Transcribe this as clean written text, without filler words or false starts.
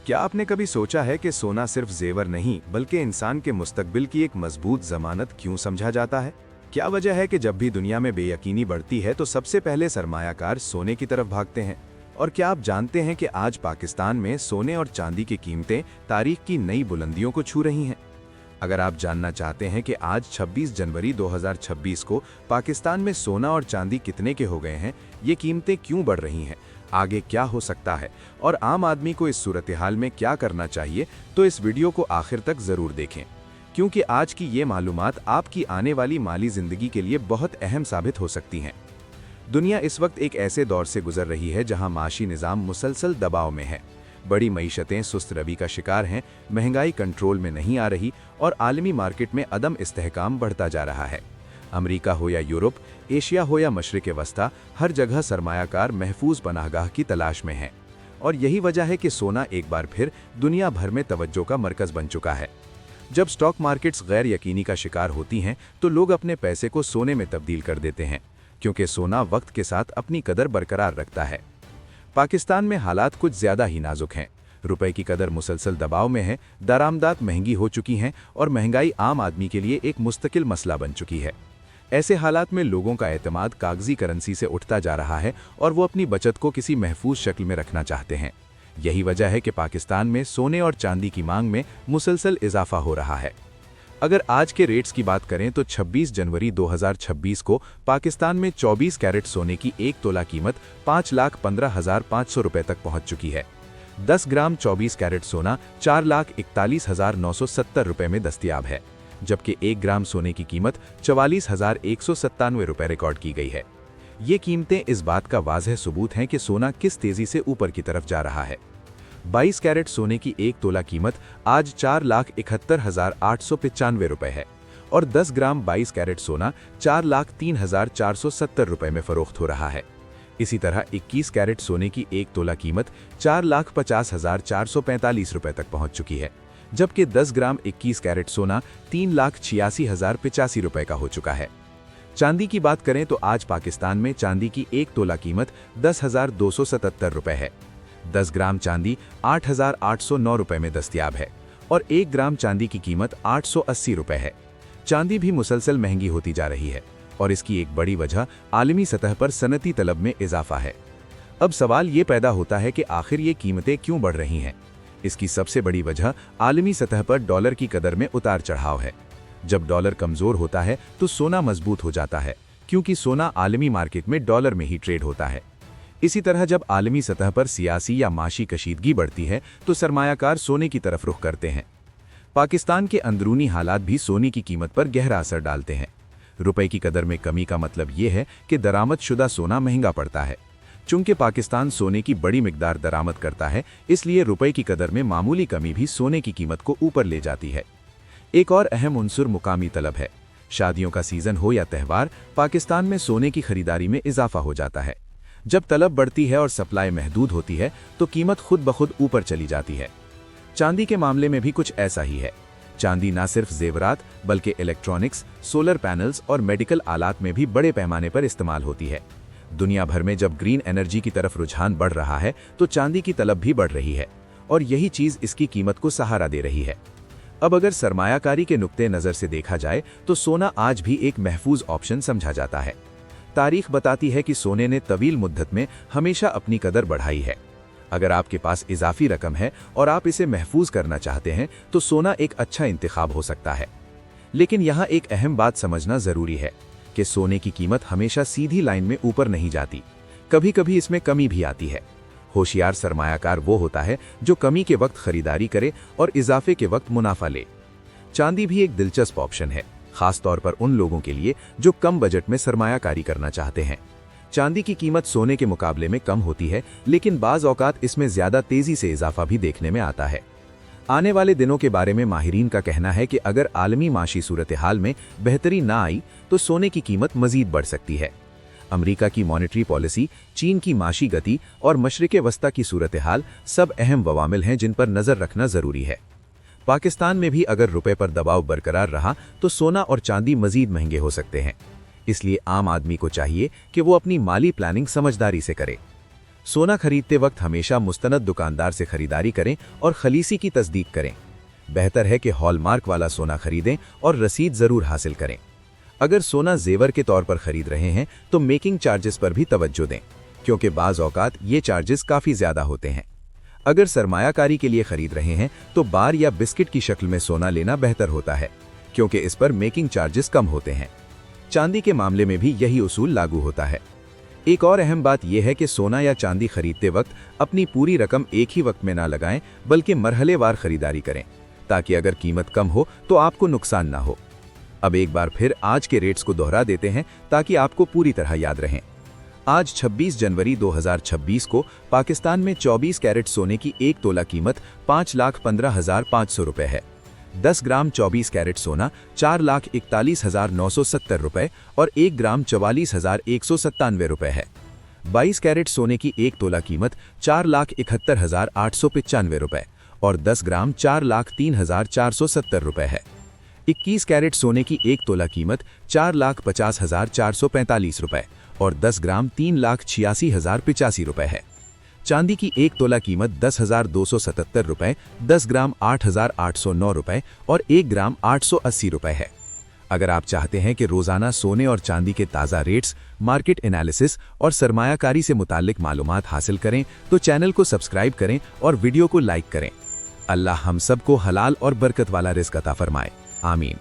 क्या आपने कभी सोचा है कि सोना सिर्फ जेवर नहीं बल्कि इंसान के मुस्तकबिल की एक मजबूत जमानत क्यों समझा जाता है? क्या वजह है कि जब भी दुनिया में बेयकीनी बढ़ती है तो सबसे पहले सरमायाकार सोने की तरफ भागते हैं? और क्या आप जानते हैं कि आज पाकिस्तान में सोने और चांदी की कीमतें तारीख की नई बुलंदियों को छू रही हैं? अगर आप जानना चाहते हैं कि आज 26 जनवरी 2026 को पाकिस्तान में सोना और चांदी कितने के हो गए हैं, ये कीमतें क्यों बढ़ रही हैं, आगे क्या हो सकता है और आम आदमी को इस सूरत हाल में क्या करना चाहिए, तो इस वीडियो को आखिर तक जरूर देखें, क्योंकि आज की ये मालूमात आपकी आने वाली माली जिंदगी के लिए बहुत अहम साबित हो सकती हैं। दुनिया इस वक्त एक ऐसे दौर से गुजर रही है जहां माशी निज़ाम मुसलसल दबाव में है। बड़ी मईशतें सुस्त रवि का शिकार हैं, महंगाई कंट्रोल में नहीं आ रही और आलमी मार्केट में अदम इस्तेहकाम बढ़ता जा रहा है। अमेरिका हो या यूरोप, एशिया हो या मशरिक़ वस्ता, हर जगह सरमायाकार महफूज पनाहगाह की तलाश में हैं। और यही वजह है कि सोना एक बार फिर दुनिया भर में तवज्जो का मरकज़ बन चुका है। जब स्टॉक मार्केट्स गैर यकीनी का शिकार होती हैं तो लोग अपने पैसे को सोने में तब्दील कर देते हैं, क्योंकि सोना वक्त के साथ अपनी कदर बरकरार रखता है। पाकिस्तान में हालात कुछ ज़्यादा ही नाजुक हैं। रुपए की कदर मुसलसल दबाव में है, दरामदात महंगी हो चुकी हैं और महंगाई आम आदमी के लिए एक मुस्तकिल मसला बन चुकी है। ऐसे हालात में लोगों का एतमाद कागजी करेंसी से उठता जा रहा है और वो अपनी बचत को किसी महफूज शक्ल में रखना चाहते हैं। यही वजह है कि पाकिस्तान में सोने और चांदी की मांग में मुसलसल इजाफा हो रहा है। अगर आज के रेट्स की बात करें तो 26 जनवरी 2026 को पाकिस्तान में 24 कैरेट सोने की 1 तोला कीमत 5,15,500 रुपये तक पहुंच चुकी है। 10 ग्राम 24 कैरेट सोना 4,41,970 रुपये में दस्तयाब है, जबकि 1 ग्राम सोने की कीमत 44,197 रुपये रिकॉर्ड की गई है। ये कीमतें इस बात का वाज़ेह सबूत हैं कि सोना किस तेज़ी से ऊपर की तरफ जा रहा है। 22 कैरेट सोने की 1 तोला कीमत आज 4,71,895 रुपये है और 10 ग्राम 22 कैरेट सोना 4,03,470 रुपये में फ़रोख्त हो रहा है। इसी तरह 21 कैरेट सोने की 1 तोला कीमत 4,50,445 रुपये तक पहुंच चुकी है, जबकि 10 ग्राम 21 कैरेट सोना 3,86,085 रुपये का हो चुका है। चांदी की बात करें तो आज पाकिस्तान में चांदी की 1 तोला कीमत 10,277 रुपये है। 10 ग्राम चांदी 8,809 रुपये में दस्तयाब है और 1 ग्राम चांदी की कीमत 880 रुपये है। चांदी भी मुसलसल महंगी होती जा रही है और इसकी एक बड़ी वजह आलमी सतह पर सनती तलब में इजाफा है। अब सवाल ये पैदा होता है कि आखिर ये कीमतें क्यों बढ़ रही हैं? इसकी सबसे बड़ी वजह आलमी सतह पर डॉलर की कदर में उतार चढ़ाव है। जब डॉलर कमज़ोर होता है तो सोना मजबूत हो जाता है, क्योंकि सोना आलमी मार्केट में डॉलर में ही ट्रेड होता है। इसी तरह जब आलमी सतह पर सियासी या माशी कशीदगी बढ़ती है तो सरमायाकार सोने की तरफ रुख करते हैं। पाकिस्तान के अंदरूनी हालात भी सोने की कीमत पर गहरा असर डालते हैं। रुपए की कदर में कमी का मतलब ये है कि दरामदशुदा सोना महंगा पड़ता है। चूंकि पाकिस्तान सोने की बड़ी मिकदार दरामद करता है, इसलिए रुपए की कदर में मामूली कमी भी सोने की कीमत को ऊपर ले जाती है। एक और अहम उन्सुर मुकामी तलब है। शादियों का सीजन हो या त्यौहार, पाकिस्तान में सोने की खरीदारी में इजाफा हो जाता है। जब तलब बढ़ती है और सप्लाई महदूद होती है तो कीमत खुद ब खुद ऊपर चली जाती है। चांदी के मामले में भी कुछ ऐसा ही है। चांदी न सिर्फ जेवरात बल्कि इलेक्ट्रॉनिक्स, सोलर पैनल्स और मेडिकल आलात में भी बड़े पैमाने पर इस्तेमाल होती है। दुनिया भर में जब ग्रीन एनर्जी की तरफ रुझान बढ़ रहा है तो चांदी की तलब भी बढ़ रही है और यही चीज़ इसकी कीमत को सहारा दे रही है। अब अगर सरमायाकारी के नुक्ते नज़र से देखा जाए तो सोना आज भी एक महफूज ऑप्शन समझा जाता है। तारीख बताती है कि सोने ने तवील मुद्दत में हमेशा अपनी कदर बढ़ाई है। अगर आपके पास इजाफी रकम है और आप इसे महफूज करना चाहते हैं तो सोना एक अच्छा इंतखाब हो सकता है। लेकिन यहाँ एक अहम बात समझना ज़रूरी है कि सोने की कीमत हमेशा सीधी लाइन में ऊपर नहीं जाती, कभी कभी इसमें कमी भी आती है। होशियार सरमायाकार वो होता है जो कमी के वक्त खरीदारी करे और इजाफे के वक्त मुनाफा ले। चांदी भी एक दिलचस्प ऑप्शन है, खास तौर पर उन लोगों के लिए जो कम बजट में सरमायाकारी करना चाहते हैं। चांदी की कीमत सोने के मुकाबले में कम होती है, लेकिन बाज़ औक़ात इसमें ज़्यादा तेज़ी से इजाफा भी देखने में आता है। आने वाले दिनों के बारे में माहिरीन का कहना है कि अगर आलमी माशी सूरत हाल में बेहतरी ना आई तो सोने की कीमत मज़ीद बढ़ सकती है। अमेरिका की मॉनेटरी पॉलिसी, चीन की माशी गति और मशरिक़ वस्ता की सूरत हाल सब अहम अवामिल हैं जिन पर नज़र रखना ज़रूरी है। पाकिस्तान में भी अगर रुपए पर दबाव बरकरार रहा तो सोना और चांदी मज़ीद महंगे हो सकते हैं। इसलिए आम आदमी को चाहिए कि वो अपनी माली प्लानिंग समझदारी से करे। सोना खरीदते वक्त हमेशा मुस्तनद दुकानदार से खरीदारी करें और खलीसी की तस्दीक करें। बेहतर है कि हॉलमार्क वाला सोना खरीदें और रसीद जरूर हासिल करें। अगर सोना जेवर के तौर पर खरीद रहे हैं तो मेकिंग चार्जेस पर भी तवज्जो दें, क्योंकि बाज़ औकात ये चार्जेस काफ़ी ज़्यादा होते हैं। अगर सरमायाकारी के लिए खरीद रहे हैं तो बार या बिस्किट की शक्ल में सोना लेना बेहतर होता है, क्योंकि इस पर मेकिंग चार्जेस कम होते हैं। चांदी के मामले में भी यही उसूल लागू होता है। एक और अहम बात यह है कि सोना या चांदी खरीदते वक्त अपनी पूरी रकम एक ही वक्त में ना लगाएं, बल्कि मरहलेवार खरीदारी करें, ताकि अगर कीमत कम हो तो आपको नुकसान ना हो। अब एक बार फिर आज के रेट्स को दोहरा देते हैं ताकि आपको पूरी तरह याद रहें। आज 26 जनवरी 2026 को पाकिस्तान में 24 कैरेट सोने की 1 तोला कीमत 5,15,500 रुपये है। 10 ग्राम 24 कैरेट सोना 4,41,970 रुपये और 1 ग्राम 44,197 रुपये है। 22 कैरेट सोने की 1 तोला कीमत 4,71,895 रुपये और 10 ग्राम 4,03,470 रुपये है। 21 कैरेट सोने की 1 तोला कीमत 4,50,445 रुपये और 10 ग्राम 3,86,085 रुपये है। चांदी की 1 तोला कीमत 10,277 रुपये, 10 ग्राम 8,809 रुपये और 1 ग्राम 880 रुपये है। अगर आप चाहते हैं कि रोजाना सोने और चांदी के ताज़ा रेट्स, मार्केट एनालिसिस और सरमायाकारी से मुताल्लिक मालूमात हासिल करें तो चैनल को सब्सक्राइब करें और वीडियो को लाइक करें। अल्लाह हम सबको हलाल और बरकत वाला रिज़्क अता फरमाए। आमीन।